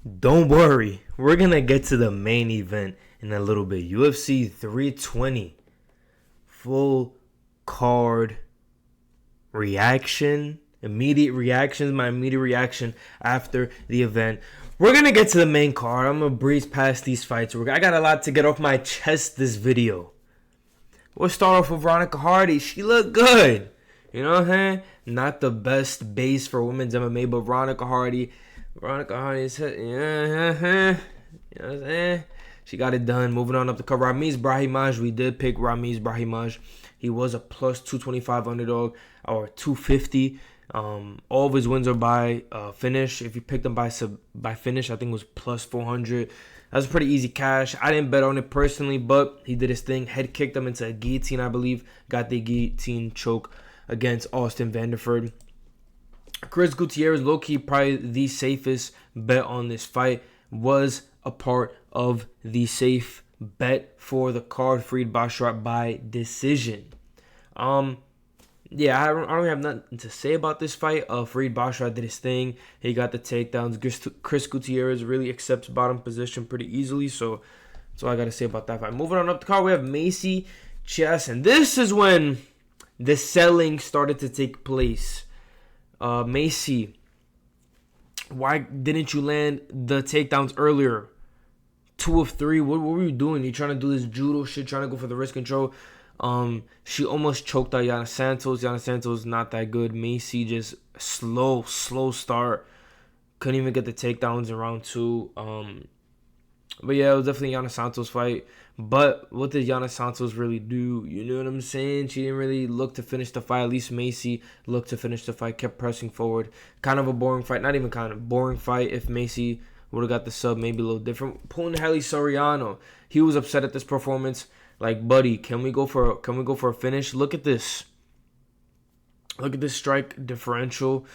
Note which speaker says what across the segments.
Speaker 1: Don't worry, we're gonna get to the main event in a little bit. UFC 320 full card reaction, immediate reactions. My immediate reaction after the event. We're gonna get to the main card. I'm gonna breeze past these fights. I got a lot to get off my chest this video. We'll start off with Veronica Hardy. She looked good. You know what I'm saying? Not the best base for women's MMA, but Veronica Hardy is, you know what I'm saying? She got it done. Moving on up to cover. Ramiz Brahimaj. We did pick Ramiz Brahimaj. He was a plus 225 underdog or 250. All of his wins are by finish. If you picked them by finish, I think it was plus 400. That was pretty easy cash. I didn't bet on it personally, but he did his thing. Head kicked him into a guillotine, I believe. Got the guillotine choke against Austin Vanderford. Chris Gutierrez, low-key, probably the safest bet on this fight, was a part of the safe bet for the card. Farid Basharat by decision. Yeah, I don't really have nothing to say about this fight. Farid Basharat did his thing. He got the takedowns. Chris Gutierrez really accepts bottom position pretty easily, so that's all I got to say about that fight. Moving on up the card, we have Macy Chiasson, and this is when the selling started to take place. Macy, why didn't you land the takedowns earlier? 2 of 3. What were you doing? You trying to do this judo shit, trying to go for the wrist control. She almost choked out Yana Santos. Yana Santos not that good. Macy just slow start. Couldn't even get the takedowns in round 2. But yeah, it was definitely Yana Santos fight. But what did Yana Santos really do? You know what I'm saying? She didn't really look to finish the fight. At least Macy looked to finish the fight. Kept pressing forward. Kind of a boring fight. Not even kind of. Boring fight. If Macy would have got the sub, maybe a little different. Punahele Soriano. He was upset at this performance. Like, buddy, can we go for a finish? Look at this. Look at this strike differential.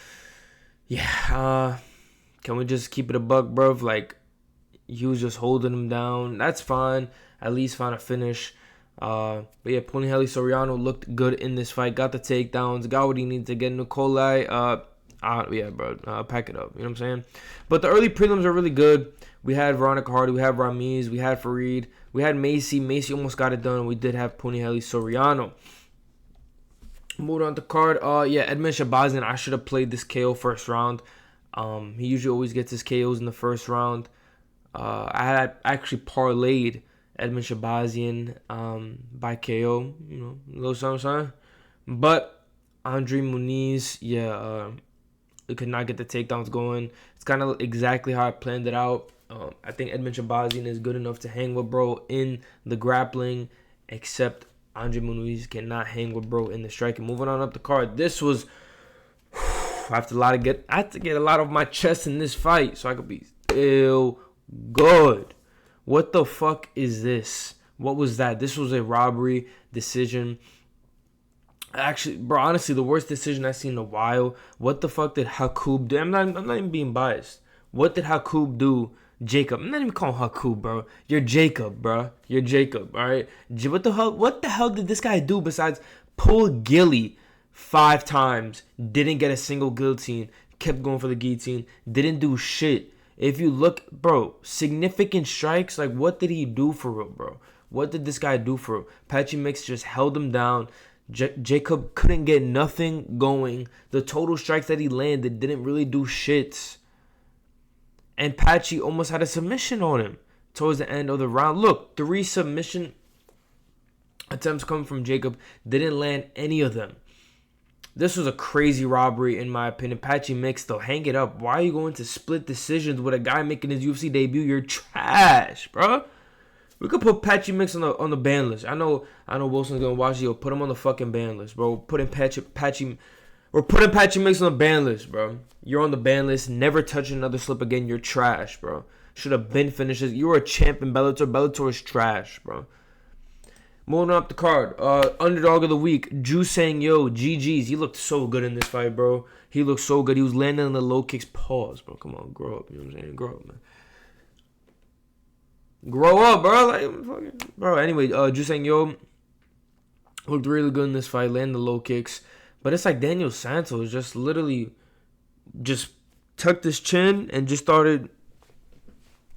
Speaker 1: Yeah. Can we just keep it a buck, bruv? Like, he was just holding him down. That's fine. At least find a finish. But yeah, Punahele Soriano looked good in this fight. Got the takedowns. Got what he needed to get. Nikolai, yeah, bro. Pack it up. You know what I'm saying? But the early prelims are really good. We had Veronica Hardy. We had Ramiz. We had Farid. We had Macy. Macy almost got it done. We did have Punahele Soriano. Moving on to card. Yeah, Edmund Shabazian. I should have played this KO first round. He usually always gets his KOs in the first round. I had actually parlayed Edmund Shabazian by KO, you know, a little something. But Andre Muniz, yeah, it could not get the takedowns going. It's kind of exactly how I planned it out. I think Edmund Shabazian is good enough to hang with bro in the grappling, except Andre Muniz cannot hang with bro in the striking. Moving on up the card, this was I have to get a lot of my chest in this fight so I could be still good. What the fuck is this? What was that? This was a robbery decision. Actually, bro, honestly, the worst decision I've seen in a while. What the fuck did Hakoub do? I'm not even being biased. What did Hakoub do? Jacob. I'm not even calling Hakoub, bro. You're Jacob, bro. You're Jacob, all right? What the hell did this guy do besides pull Gilly 5 times, didn't get a single guillotine, kept going for the guillotine, didn't do shit? If you look, bro, significant strikes, like what did he do for real, bro? What did this guy do for real? Patchy Mix just held him down. Jacob couldn't get nothing going. The total strikes that he landed didn't really do shit. And Patchy almost had a submission on him towards the end of the round. Look, 3 submission attempts coming from Jacob. Didn't land any of them. This was a crazy robbery, in my opinion. Patchy Mix, though, hang it up. Why are you going to split decisions with a guy making his UFC debut? You're trash, bro. We could put Patchy Mix on the ban list. I know Wilson's gonna watch it. Put him on the fucking ban list, bro. We're putting Patchy Mix on the ban list, bro. You're on the ban list. Never touch another slip again. You're trash, bro. Should have been finished. You were a champ in Bellator. Bellator is trash, bro. Moving up the card, underdog of the week, Ju Sang Yo, GG's. He looked so good in this fight, bro. He looked so good. He was landing on the low kicks. Pause, bro. Come on, grow up. You know what I'm saying? Grow up, man. Grow up, bro. Like, fucking, bro. Anyway, Ju Sang Yo looked really good in this fight, landing the low kicks. But it's like Daniel Santos just literally just tucked his chin and just started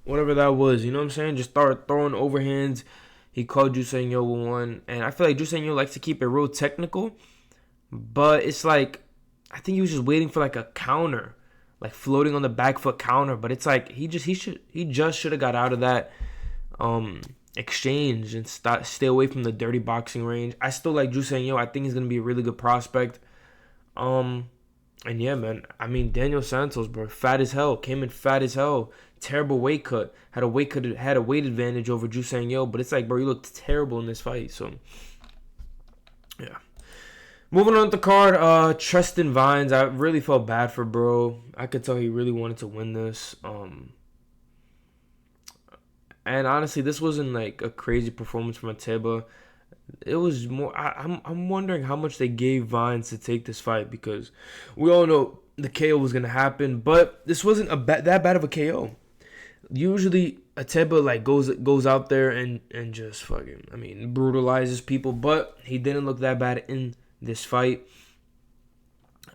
Speaker 1: whatever that was. You know what I'm saying? Just started throwing overhands. He called Jusen Yo one, and I feel like Jusen Yo likes to keep it real technical, but it's like I think he was just waiting for like a counter, like floating on the back foot counter. But it's like he just should have got out of that exchange and stay away from the dirty boxing range. I still like Jusen Yo. I think he's gonna be a really good prospect. And yeah, man. I mean, Daniel Santos, bro, fat as hell. Came in fat as hell. Terrible weight cut. Had a weight advantage over Jusen Yo, but it's like, bro, he looked terrible in this fight. So yeah. Moving on to the card, Tristan Vines. I really felt bad for bro. I could tell he really wanted to win this. And honestly, this wasn't like a crazy performance from Ateba. It was more. I'm wondering how much they gave Vines to take this fight, because we all know the KO was gonna happen, but this wasn't that bad of a KO. Usually Ateba like goes out there and just fucking brutalizes people, but he didn't look that bad in this fight.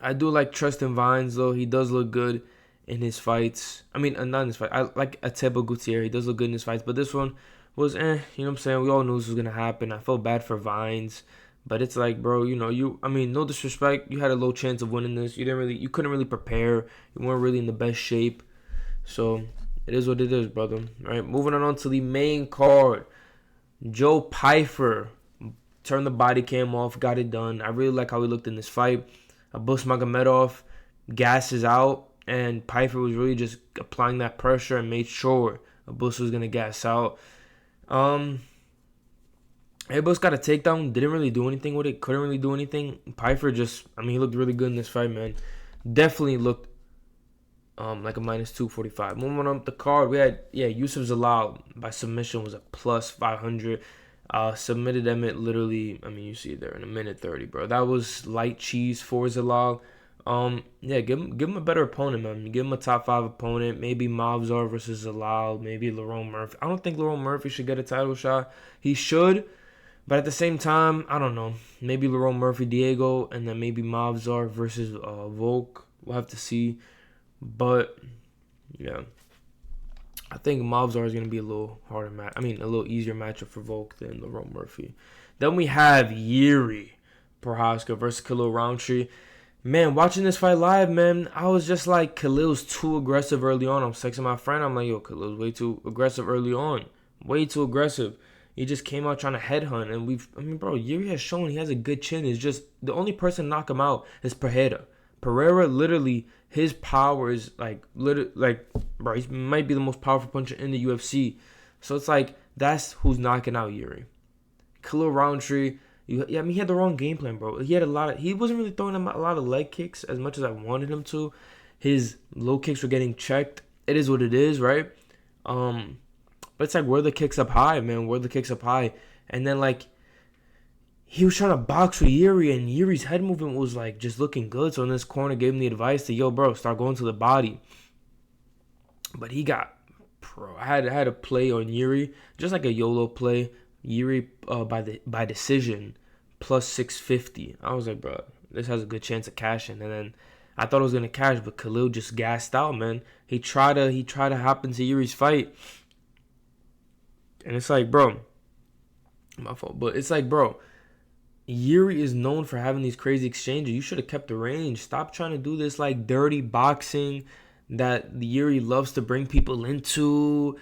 Speaker 1: I do like Tristan Vines though. He does look good in his fights. I mean, not in his fight. I like Ateba Gutierrez. He does look good in his fights, but this one was you know what I'm saying? We all knew this was gonna happen. I felt bad for Vines, but it's like, bro, no disrespect, you had a low chance of winning this. You couldn't really prepare. You weren't really in the best shape. So it is what it is, brother. All right, moving on to the main card. Joe Pyfer turned the body cam off, got it done. I really like how he looked in this fight. Abus Magomedov gasses out, and Pyfer was really just applying that pressure and made sure Abus was gonna gas out. Abus got a takedown, didn't really do anything with it, couldn't really do anything. Pyfer he looked really good in this fight, man. Definitely looked like a minus 245. Moving on the card, we had Yusuf Zalal by submission was a plus 500. Submitted Emmett literally, you see it there in a minute 30, bro. That was light cheese for Zalal. Give him a better opponent, man. Give him a top 5 opponent. Maybe Mavzar versus Zalal. Maybe Lerone Murphy. I don't think Lerone Murphy should get a title shot. He should, but at the same time, I don't know. Maybe Lerone Murphy, Diego, and then maybe Mavzar versus Volk. We'll have to see. But yeah, I think Mavzar is gonna be a little harder a little easier matchup for Volk than Lerone Murphy. Then we have Yuri Prohaska versus Khalil Roundtree. Man, watching this fight live, man, I was just like, Khalil's too aggressive early on. I'm texting my friend. I'm like, yo, Khalil's way too aggressive early on. Way too aggressive. He just came out trying to headhunt. And bro, Yuri has shown he has a good chin. It's just the only person to knock him out is Pereira. Pereira, literally, his power is bro, he might be the most powerful puncher in the UFC. So it's like, that's who's knocking out Yuri. Khalil Roundtree, he had the wrong game plan, bro. He wasn't really throwing him a lot of leg kicks as much as I wanted him to. His low kicks were getting checked. It is what it is, right? But it's like, where the kicks up high, man. Where the kicks up high. And then, like, he was trying to box with Yuri, and Yuri's head movement was, like, just looking good. So in this corner, gave him the advice to, yo, bro, start going to the body. But he got, I had a play on Yuri, just like a YOLO play. Yuri by decision, plus 650. I was like, bro, this has a good chance of cashing. And then I thought it was gonna cash, but Khalil just gassed out, man. He tried to hop into Yuri's fight, and it's like, bro, my fault. But it's like, bro, Yuri is known for having these crazy exchanges. You should have kept the range. Stop trying to do this like dirty boxing that Yuri loves to bring people into.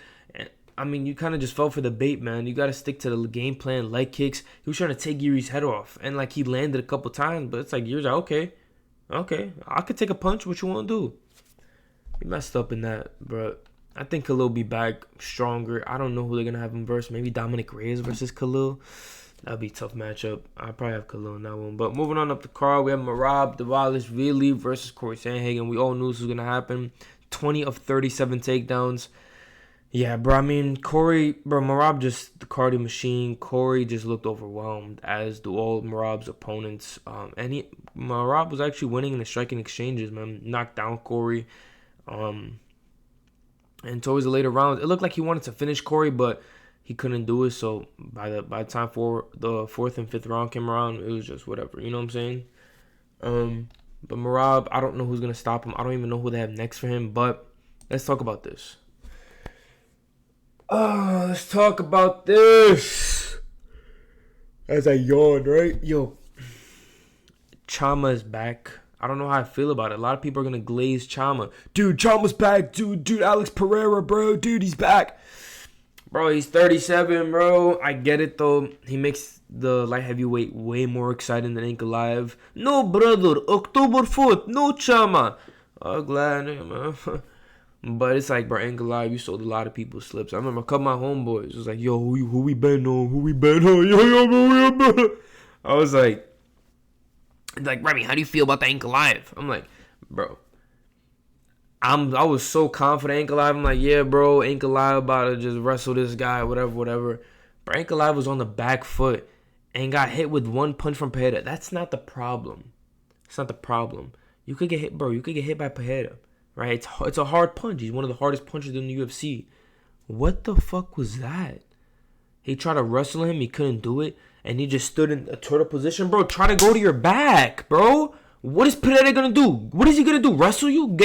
Speaker 1: You kind of just fell for the bait, man. You got to stick to the game plan, leg kicks. He was trying to take Yuri's head off, and like he landed a couple times, but it's like Yuri's like, okay, I could take a punch. What you want to do? He messed up in that, but I think Khalil will be back stronger. I don't know who they're gonna have him versus. Maybe Dominic Reyes versus Khalil. That'd be a tough matchup. I'll probably have Khalil in that one. But moving on up the card, we have Merab Dvalishvili versus Corey Sandhagen. We all knew this was gonna happen. 20 of 37 takedowns. Yeah, bro, Merab just the cardio machine. Corey just looked overwhelmed, as do all Merab's opponents. Merab was actually winning in the striking exchanges, man. Knocked down Corey. And towards the later rounds, it looked like he wanted to finish Corey, but he couldn't do it. So by the time for the 4th and 5th round came around, it was just whatever. You know what I'm saying? But Merab, I don't know who's gonna stop him. I don't even know who they have next for him. But let's talk about this. Let's talk about this. As I yawn, right? Yo, Chama is back. I don't know how I feel about it. A lot of people are gonna glaze Chama. Dude, Chama's back. Dude, Alex Pereira, bro. Dude, he's back. Bro, he's 37, bro. I get it, though. He makes the light heavyweight way more exciting than Ankalaev. No, brother. October 4th. No Chama. Oh, glad, man. But it's like, bro, Ankalaev, you sold a lot of people's slips. I remember a couple of my homeboys was like, yo, who we betting on? Who we betting on? Yo, bro. I was like, Remy, how do you feel about the Ankalaev? I'm like, bro. I was so confident Ankalaev. I'm like, yeah, bro, Ankalaev about to just wrestle this guy, whatever. But Ankalaev was on the back foot and got hit with one punch from Pereira. That's not the problem. It's not the problem. You could get hit, bro. You could get hit by Pereira, right? It's a hard punch. He's one of the hardest punchers in the UFC. What the fuck was that? He tried to wrestle him. He couldn't do it. And he just stood in a turtle position. Bro, try to go to your back, bro. What is Pereira going to do? What is he going to do? Wrestle you?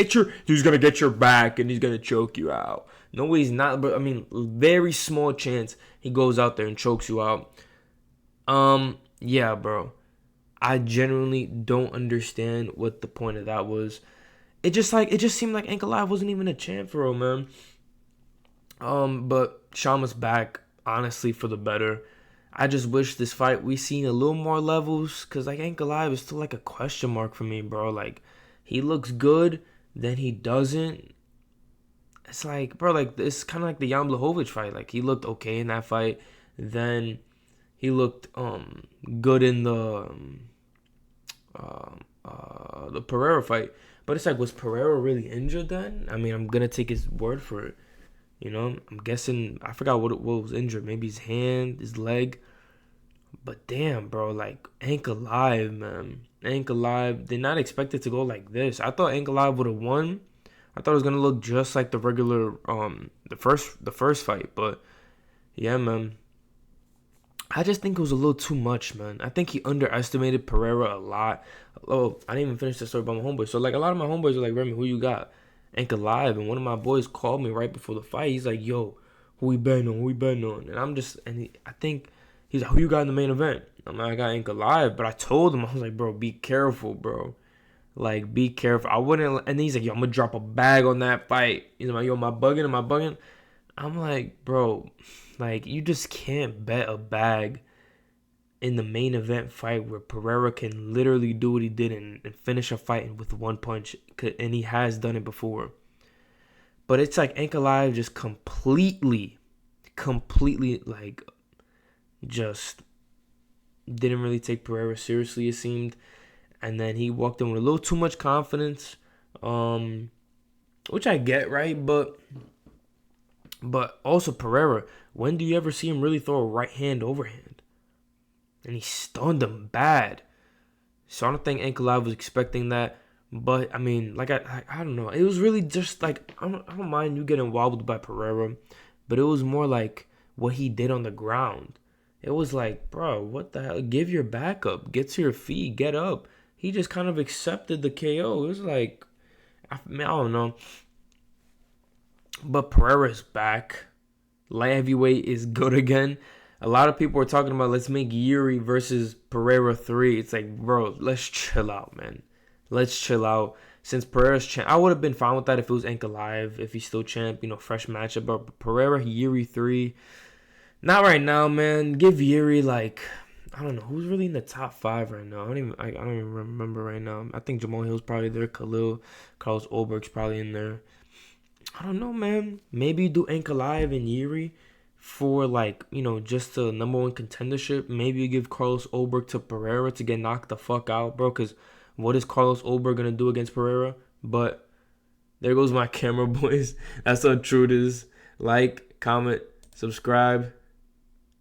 Speaker 1: He's going to get your back and he's going to choke you out. No, he's not. But, I mean, very small chance he goes out there and chokes you out. Yeah, bro. I genuinely don't understand what the point of that was. It just seemed like Ankalaev wasn't even a champ for him, man. But Shama's back, honestly, for the better. I just wish this fight we seen a little more levels, because like Ankalaev is still like a question mark for me, bro. Like, he looks good, then he doesn't. It's like, bro, like it's kind of like the Jan Blachowicz fight. Like, he looked okay in that fight, then he looked good in the Pereira fight. But it's like, was Pereira really injured then? I mean, I'm gonna take his word for it. You know, I'm guessing, I forgot what was injured. Maybe his hand, his leg. But damn, bro, like, Ankalaev, man. Ankalaev, did not expect it to go like this. I thought Ankalaev would have won. I thought it was going to look just like the regular, the first fight. But, yeah, man. I just think it was a little too much, man. I think he underestimated Pereira a lot. Oh, I didn't even finish the story about my homeboys. So, like, a lot of my homeboys are like, Remy, who you got? Ankalaev. And one of my boys called me right before the fight. He's like, yo, who we betting on? And I'm just, I think he's like, who you got in the main event? I'm like, I got Ankalaev. But I told him, I was like, bro, be careful, bro. Like, be careful. I wouldn't, and he's like, yo, I'm going to drop a bag on that fight. He's like, yo, am I bugging? I'm like, bro, like, you just can't bet a bag in the main event fight where Pereira can literally do what he did and finish a fight with one punch, and he has done it before. But it's like Ankalaev just completely, like, just didn't really take Pereira seriously, it seemed. And then he walked in with a little too much confidence, which I get, right? But also Pereira, when do you ever see him really throw a right hand overhand? And he stunned him bad. So I don't think Ankalaev was expecting that. But, I mean, like, I don't know. It was really just, like, I don't mind you getting wobbled by Pereira. But it was more like what he did on the ground. It was like, bro, what the hell? Give your back up. Get to your feet. Get up. He just kind of accepted the KO. It was like, I don't know. But Pereira's back. Light heavyweight is good again. A lot of people are talking about, let's make Yuri versus Pereira 3. It's like, bro, let's chill out, man. Let's chill out. Since Pereira's champ, I would have been fine with that if it was Ankalaev, if he's still champ, fresh matchup. But Pereira, Yuri 3. Not right now, man. Give Yuri, like, I don't know. Who's really in the top 5 right now? I don't even remember right now. I think Jamal Hill's probably there. Carlos Ulberg's probably in there. I don't know, man. Maybe you do Ankalaev and Yuri for, like, just the number 1 contendership. Maybe you give Carlos Ulberg to Pereira to get knocked the fuck out, bro. Because what is Carlos Ulberg going to do against Pereira? But there goes my camera, boys. That's how true it is. Like, comment, subscribe,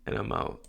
Speaker 1: and I'm out.